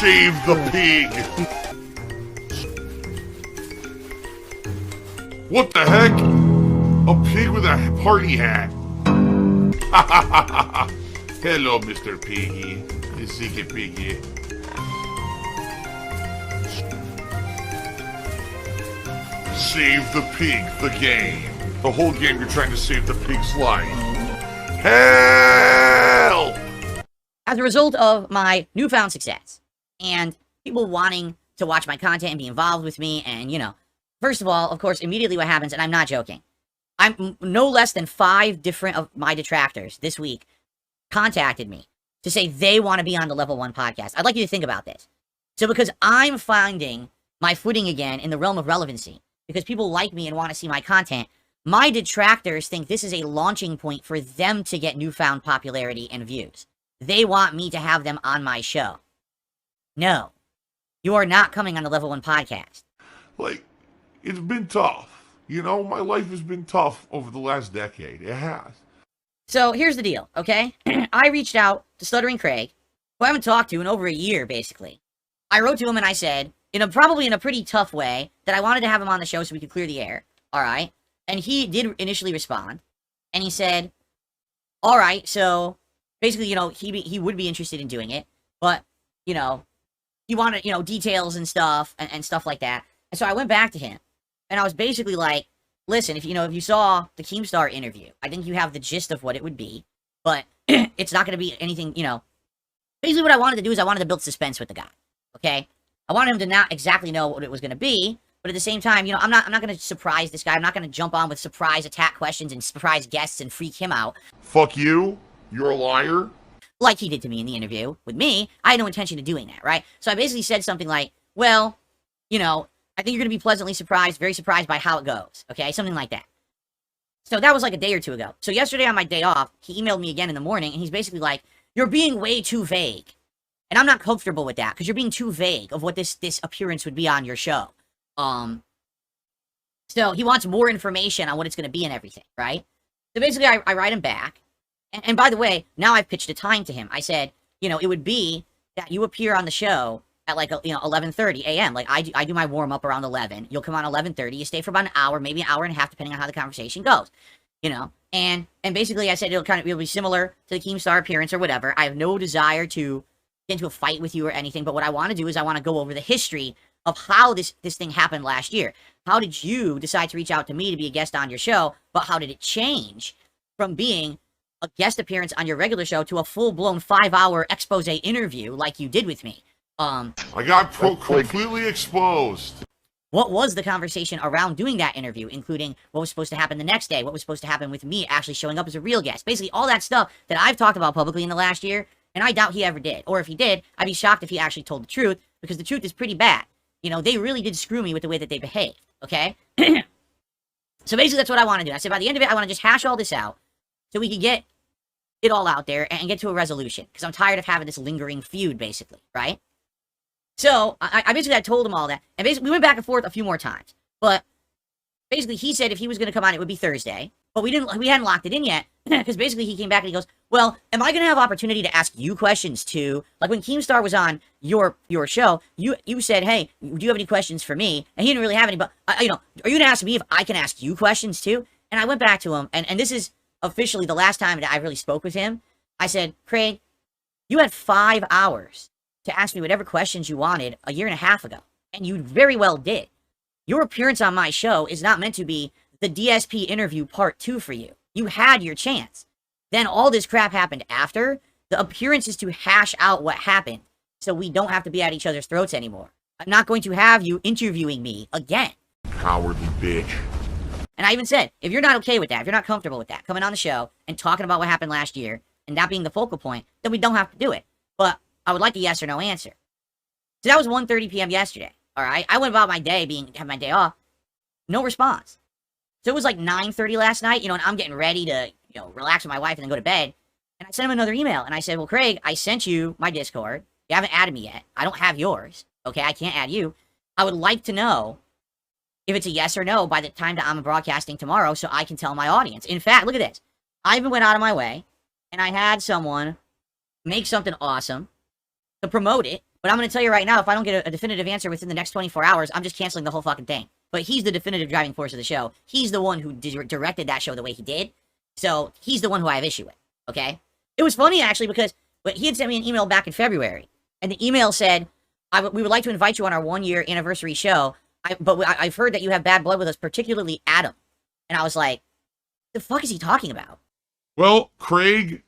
Save the pig! What the heck? A pig with a party hat. Hello, Mr. Piggy. The secret piggy. Save the pig, the game. The whole game you're trying to save the pig's life. Help! As a result of my newfound success, and people wanting to watch my content and be involved with me, and, you know, first of all, of course, immediately what happens, and I'm not joking, I'm no less than 5 different of my detractors this week contacted me to say they want to be on the Level 1 podcast. I'd like you to think about this. So because I'm finding my footing again in the realm of relevancy, because people like me and want to see my content, my detractors think this is a launching point for them to get newfound popularity and views. They want me to have them on my show. No, you are not coming on the Level 1 podcast. Like, it's been tough. You know, my life has been tough over the last decade. It has. So here's the deal, okay? I reached out to Stuttering Craig, who I haven't talked to in over a year, basically. I wrote to him and I said, probably in a pretty tough way, that I wanted to have him on the show so we could clear the air. All right? And he did initially respond. And he said, all right, so basically, you know, he would be interested in doing it. But, you know, he wanted, you know, details and stuff and stuff like that. And so I went back to him. And I was basically like, listen, if you saw the Keemstar interview, I think you have the gist of what it would be. But it's not going to be anything, you know. Basically what I wanted to do is I wanted to build suspense with the guy. Okay? I wanted him to not exactly know what it was going to be. But at the same time, you know, I'm not going to surprise this guy. I'm not going to jump on with surprise attack questions and surprise guests and freak him out. Fuck you. You're a liar. Like he did to me in the interview with me. I had no intention of doing that, right? So I basically said something like, well, you know, I think you're going to be pleasantly surprised, very surprised by how it goes. Okay? Something like that. So that was like a day or two ago. So yesterday on my day off, he emailed me again in the morning, and he's basically like, you're being way too vague. And I'm not comfortable with that, because you're being too vague of what this appearance would be on your show. So he wants more information on what it's going to be and everything, right? So basically, I write him back. And by the way, now I've pitched a time to him. I said, you know, it would be that you appear on the show at like, 11:30 a.m. Like, I do my warm-up around 11. You'll come on 11:30. You stay for about an hour, maybe an hour and a half, depending on how the conversation goes. You know? And basically, I said it'll be similar to the Keemstar appearance or whatever. I have no desire to get into a fight with you or anything, but what I want to do is I want to go over the history of how this thing happened last year. How did you decide to reach out to me to be a guest on your show, but how did it change from being a guest appearance on your regular show to a full-blown 5-hour expose interview like you did with me? I got completely exposed. What was the conversation around doing that interview, including what was supposed to happen the next day, what was supposed to happen with me actually showing up as a real guest? Basically, all that stuff that I've talked about publicly in the last year, and I doubt he ever did. Or if he did, I'd be shocked if he actually told the truth, because the truth is pretty bad. You know, they really did screw me with the way that they behaved, okay? So basically, that's what I want to do. I said, by the end of it, I want to just hash all this out so we can get it all out there and get to a resolution, because I'm tired of having this lingering feud, basically, right? So, I basically told him all that, and basically, we went back and forth a few more times, but basically, he said if he was going to come on, it would be Thursday, but we hadn't locked it in yet, because basically, he came back and he goes, well, am I going to have opportunity to ask you questions too? Like, when Keemstar was on your show, you said, hey, do you have any questions for me? And he didn't really have any, but, you know, are you going to ask me if I can ask you questions too? And I went back to him, and this is officially the last time that I really spoke with him. I said, Craig, you had 5 hours to ask me whatever questions you wanted a year and a half ago, and you very well did. Your appearance on my show is not meant to be the DSP interview part 2 for you. You had your chance. Then all this crap happened after. The appearance is to hash out what happened, so we don't have to be at each other's throats anymore. I'm not going to have you interviewing me again. Cowardly bitch. And I even said, if you're not okay with that, if you're not comfortable with that, coming on the show and talking about what happened last year, and that being the focal point, then we don't have to do it. But I would like a yes or no answer. So that was 1:30 p.m. yesterday, all right? I went about my day having my day off. No response. So it was like 9:30 last night, you know, and I'm getting ready to, you know, relax with my wife and then go to bed. And I sent him another email, and I said, well, Craig, I sent you my Discord. You haven't added me yet. I don't have yours, okay? I can't add you. I would like to know if it's a yes or no by the time that I'm broadcasting tomorrow so I can tell my audience. In fact, look at this. I even went out of my way, and I had someone make something awesome to promote it But I'm going to tell you right now, if I don't get a definitive answer within the next 24 hours, I'm just canceling the whole fucking thing. But he's the definitive driving force of the show. He's the one who directed that show the way he did. So he's the one who I have issue with, okay? It was funny, actually, because he had sent me an email back in February. And the email said, we would like to invite you on our 1-year anniversary show. But I've heard that you have bad blood with us, particularly Adam. And I was like, the fuck is he talking about? Well, Craig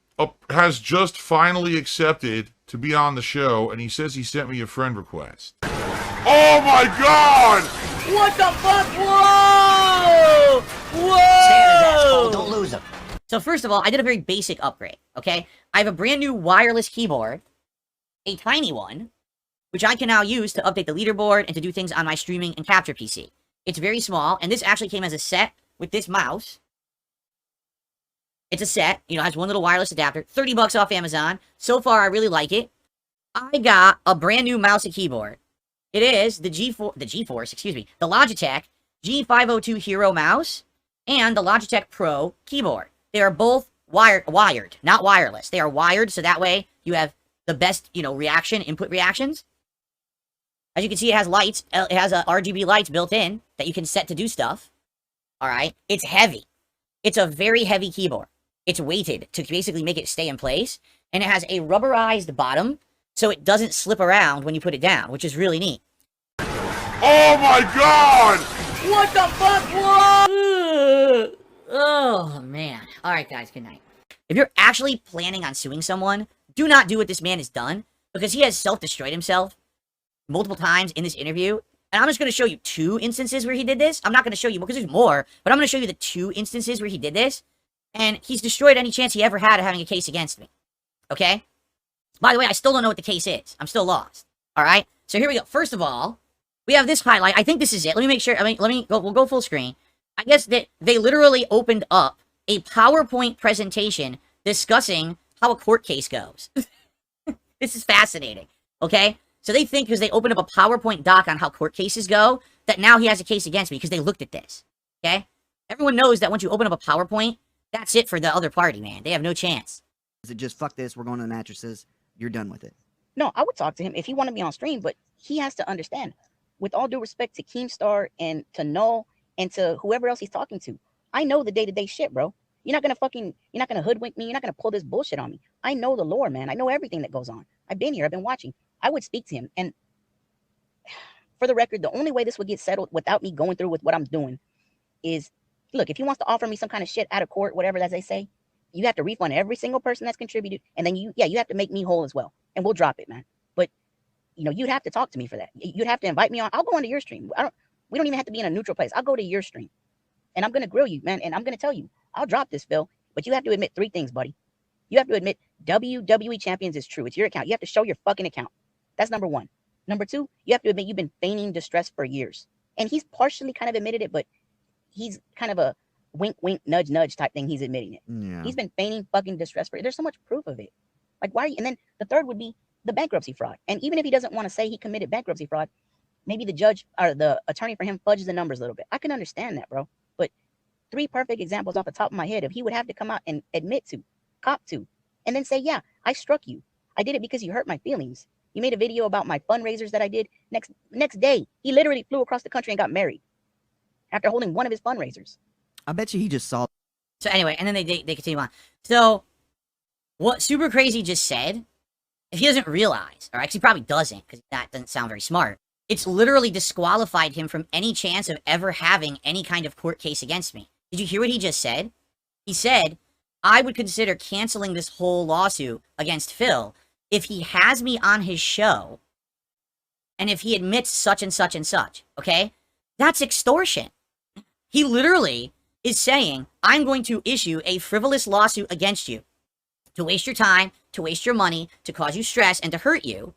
has just finally accepted to be on the show, and he says he sent me a friend request. Oh my god! What the fuck? Whoa! Whoa! Don't lose him. So first of all, I did a very basic upgrade, okay? I have a brand new wireless keyboard, a tiny one, which I can now use to update the leaderboard and to do things on my streaming and capture PC. It's very small, and this actually came as a set with this mouse. It's a set, you know, it has one little wireless adapter, 30 bucks off Amazon. So far, I really like it. I got a brand new mouse and keyboard. It is the the Logitech G502 Hero mouse and the Logitech Pro keyboard. They are both wired, not wireless. They are wired, so that way you have the best, you know, input reactions. As you can see, it has lights. It has RGB lights built in that you can set to do stuff. All right. It's heavy. It's a very heavy keyboard. It's weighted to basically make it stay in place. And it has a rubberized bottom, so it doesn't slip around when you put it down, which is really neat. Oh my god! What the fuck? Whoa! Oh, man. All right, guys. Good night. If you're actually planning on suing someone, do not do what this man has done, because he has self-destroyed himself multiple times in this interview. And I'm just going to show you 2 instances where he did this. I'm not going to show you, because there's more, but I'm going to show you the 2 instances where he did this. And he's destroyed any chance he ever had of having a case against me. Okay? By the way, I still don't know what the case is. I'm still lost. Alright? So here we go. First of all, we have this highlight. I think this is it. Let me make sure. We'll go full screen. I guess that they literally opened up a PowerPoint presentation discussing how a court case goes. This is fascinating. Okay? So they think because they opened up a PowerPoint doc on how court cases go, that now he has a case against me because they looked at this. Okay? Everyone knows that once you open up a PowerPoint, that's it for the other party, man. They have no chance. Is it just, fuck this, we're going to the mattresses, you're done with it? No, I would talk to him if he wanted me on stream, but he has to understand, with all due respect to Keemstar and to Null and to whoever else he's talking to, I know the day-to-day shit, bro. You're not gonna hoodwink me. You're not gonna pull this bullshit on me. I know the lore, man. I know everything that goes on. I've been here. I've been watching. I would speak to him. And for the record, the only way this would get settled without me going through with what I'm doing is, look, if he wants to offer me some kind of shit out of court, whatever, as they say, you have to refund every single person that's contributed. And then you have to make me whole as well. And we'll drop it, man. But, you know, you'd have to talk to me for that. You'd have to invite me on. I'll go onto your stream. We don't even have to be in a neutral place. I'll go to your stream. And I'm going to grill you, man. And I'm going to tell you, I'll drop this, Phil. But you have to admit 3 things, buddy. You have to admit WWE Champions is true. It's your account. You have to show your fucking account. That's number 1. Number 2, you have to admit you've been feigning distress for years. And he's partially kind of admitted it, but he's kind of a wink, wink, nudge, nudge type thing. He's admitting it. Yeah. He's been feigning fucking distress for, there's so much proof of it. Like, why are you? And then the third would be the bankruptcy fraud. And even if he doesn't want to say he committed bankruptcy fraud, maybe the judge or the attorney for him fudges the numbers a little bit. I can understand that, bro. But 3 perfect examples off the top of my head of he would have to come out and admit to, cop to, and then say, yeah, I struck you. I did it because you hurt my feelings. You made a video about my fundraisers that I did. Next day, he literally flew across the country and got married after holding one of his fundraisers. I bet you he just saw. So anyway, and then they continue on. So what Super Crazy just said, if he doesn't realize, or actually probably doesn't, because that doesn't sound very smart, it's literally disqualified him from any chance of ever having any kind of court case against me. Did you hear what he just said? He said, I would consider canceling this whole lawsuit against Phil if he has me on his show and if he admits such and such and such, okay? That's extortion. He literally is saying, I'm going to issue a frivolous lawsuit against you to waste your time, to waste your money, to cause you stress, and to hurt you,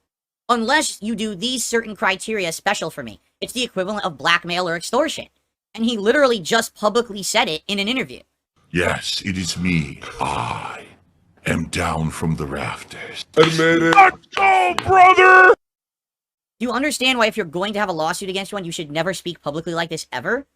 unless you do these certain criteria special for me. It's the equivalent of blackmail or extortion. And he literally just publicly said it in an interview. Yes, it is me. I am down from the rafters. Admit it. Let's go, brother! Do you understand why if you're going to have a lawsuit against one, you should never speak publicly like this ever?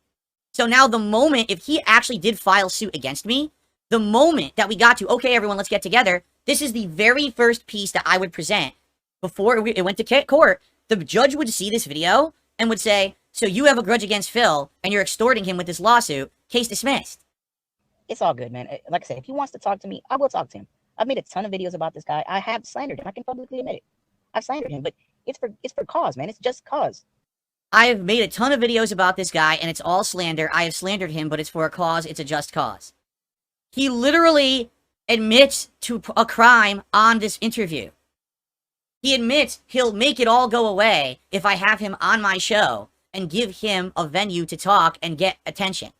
So now the moment, if he actually did file suit against me, the moment that we got to, okay, everyone, let's get together, this is the very first piece that I would present before it went to court, the judge would see this video and would say, so you have a grudge against Phil, and you're extorting him with this lawsuit, case dismissed. It's all good, man. Like I said, if he wants to talk to me, I will talk to him. I've made a ton of videos about this guy. I have slandered him. I can publicly admit it. I've slandered him, but it's for cause, man. It's just cause. I have made a ton of videos about this guy, and it's all slander. I have slandered him, but it's for a cause. It's a just cause. He literally admits to a crime on this interview. He admits he'll make it all go away if I have him on my show and give him a venue to talk and get attention.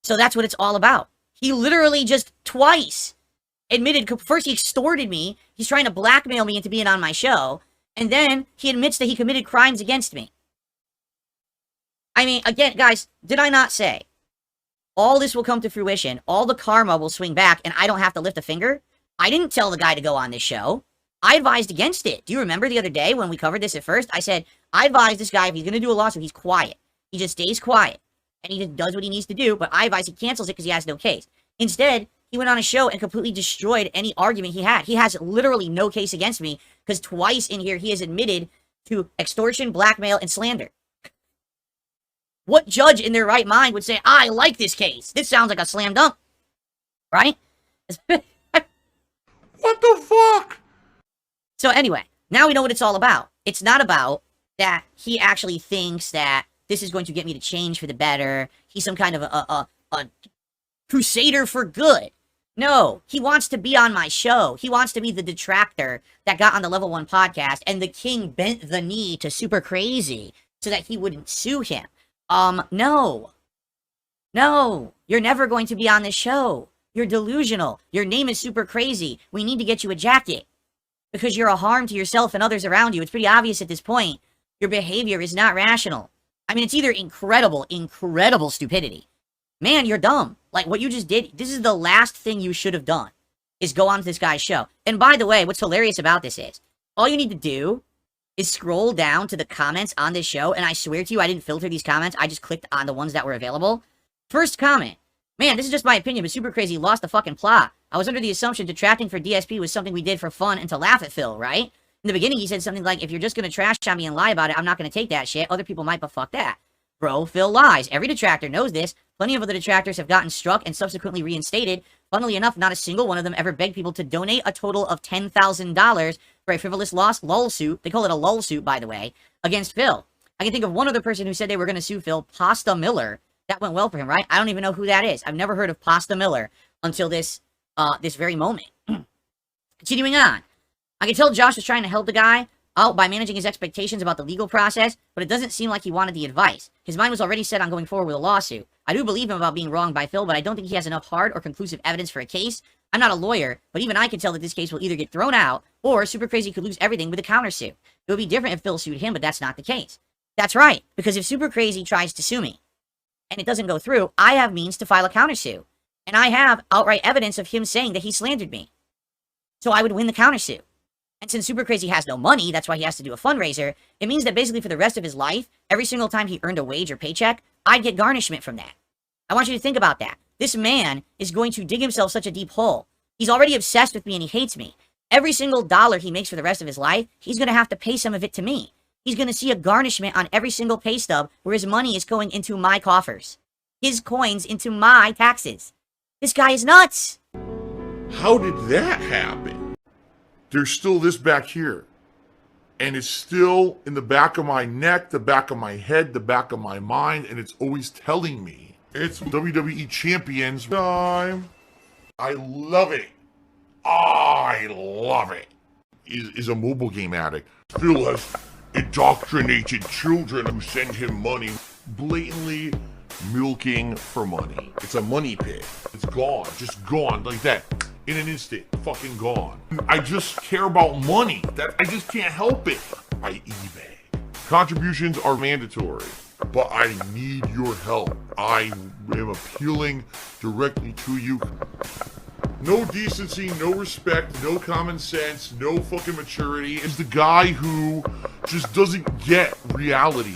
So that's what it's all about. He literally just twice admitted, first he extorted me, he's trying to blackmail me into being on my show, and then he admits that he committed crimes against me. I mean, again, guys, did I not say, all this will come to fruition, all the karma will swing back, and I don't have to lift a finger? I didn't tell the guy to go on this show. I advised against it. Do you remember the other day when we covered this at first? I said, I advise this guy, if he's going to do a lawsuit, he's quiet. He just stays quiet. And he just does what he needs to do, but I advise he cancels it because he has no case. Instead, he went on a show and completely destroyed any argument he had. He has literally no case against me because twice in here he has admitted to extortion, blackmail, and slander. What judge in their right mind would say, I like this case? This sounds like a slam dunk. Right? What the fuck? So anyway, now we know what it's all about. It's not about that he actually thinks that this is going to get me to change for the better. He's some kind of a crusader for good. No, he wants to be on my show. He wants to be the detractor that got on the Level 1 podcast, and the king bent the knee to suprcrzy so that he wouldn't sue him. No. No, you're never going to be on this show. You're delusional. Your name is suprcrzy. We need to get you ejected because you're a harm to yourself and others around you. It's pretty obvious at this point. Your behavior is not rational. I mean, it's either incredible stupidity. Man, you're dumb. Like, what you just did, this is the last thing you should have done, is go on to this guy's show. And by the way, what's hilarious about this is, all you need to do is scroll down to the comments on this show, and I swear to you, I didn't filter these comments. I just clicked on the ones that were available. First comment. Man, this is just my opinion, but suprcrzy lost the fucking plot. I was under the assumption detracting for DSP was something we did for fun and to laugh at Phil, right? In the beginning, he said something like, if you're just going to trash on me and lie about it, I'm not going to take that shit. Other people might, but fuck that. Bro, Phil lies. Every detractor knows this. Plenty of other detractors have gotten struck and subsequently reinstated. Funnily enough, not a single one of them ever begged people to donate a total of $10,000 for a frivolous lull suit. They call it a lull suit, by the way, against Phil. I can think of one other person who said they were going to sue Phil, Pasta Miller. That went well for him, right? I don't even know who that is. I've never heard of Pasta Miller until this very moment. Continuing on. I can tell Josh was trying to help the guy out by managing his expectations about the legal process, but it doesn't seem like he wanted the advice. His mind was already set on going forward with a lawsuit. I do believe him about being wronged by Phil, but I don't think he has enough hard or conclusive evidence for a case. I'm not a lawyer, but even I can tell that this case will either get thrown out, or suprcrzy could lose everything with a countersuit. It would be different if Phil sued him, but that's not the case. That's right, because if suprcrzy tries to sue me, and it doesn't go through, I have means to file a countersuit. And I have outright evidence of him saying that he slandered me. So I would win the countersuit. And since suprcrzy has no money, that's why he has to do a fundraiser, it means that basically for the rest of his life, every single time he earned a wage or paycheck, I'd get garnishment from that. I want you to think about that. This man is going to dig himself such a deep hole. He's already obsessed with me and he hates me. Every single dollar he makes for the rest of his life, he's going to have to pay some of it to me. He's going to see a garnishment on every single pay stub where his money is going into my coffers. His coins into my taxes. This guy is nuts. How did that happen? There's still this back here. And it's still in the back of my neck, the back of my head, the back of my mind, and it's always telling me it's WWE Champions time. I love it. I love it. Is a mobile game addict. Phil has indoctrinated children who send him money, blatantly milking for money. It's a money pit. It's gone, just gone like that. In an instant, fucking gone. I just care about money. That I just can't help it. I eBay. Contributions are mandatory, but I need your help. I am appealing directly to you. No decency, no respect, no common sense, no fucking maturity. Is the guy who just doesn't get reality.